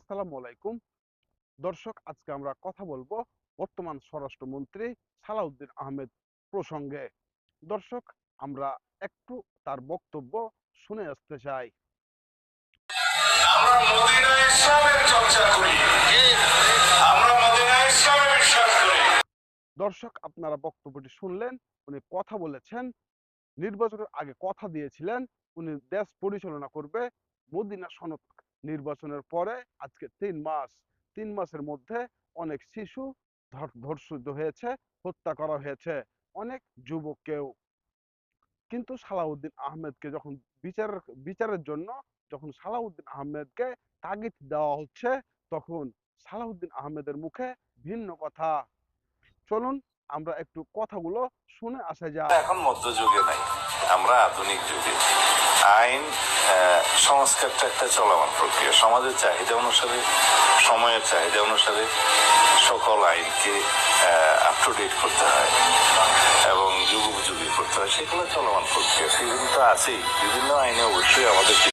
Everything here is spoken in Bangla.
আসসালামু আলাইকুম দর্শক, আজকে আমরা কথা বলবো বর্তমান স্বরাষ্ট্রমন্ত্রী সালাউদ্দিন আহমেদ প্রসঙ্গে। দর্শক, আমরা একটু তার বক্তব্য শুনে আসতে চাই। আমরা মদিনায় ইসলামের চর্চা করি, আমরা মদিনায় ইসলামে বিশ্বাস করি। দর্শক, আপনারা বক্তব্যটি শুনলেন। উনি কথা বলেছেন, নির্বাচনের আগে কথা দিয়েছিলেন উনি দেশ পরিচালনা করবে মদিনা সনদ। নির্বাচনের পরে আজকে 3 মাসের মধ্যে অনেক শিশু ধর্ষিত হয়েছে, হত্যা করা হয়েছে, অনেক যুবককেও। কিন্তু সালাউদ্দিন আহমেদকে যখন বিচারের জন্য যখন সালাউদ্দিন আহমেদকে তাগিদ দেওয়া হচ্ছে, তখন সালাউদ্দিন আহমেদের মুখে ভিন্ন কথা। চলুন আমরা একটু কথাগুলো শুনে আসা যাক। এখন মধ্যযুগে নাই, আমরা আধুনিক যুগে। আইন সংস্কারটা একটা চলমান প্রক্রিয়া। সমাজের চাহিদা অনুসারে, সময়ের চাহিদা অনুসারে সকল আইনকে আপ টু ডেট করতে হয় এবং যুগোপযোগী করতে হয়। সেগুলো চলমান প্রক্রিয়া, সেগুলো তো আছেই। বিভিন্ন আইনে অবশ্যই আমাদের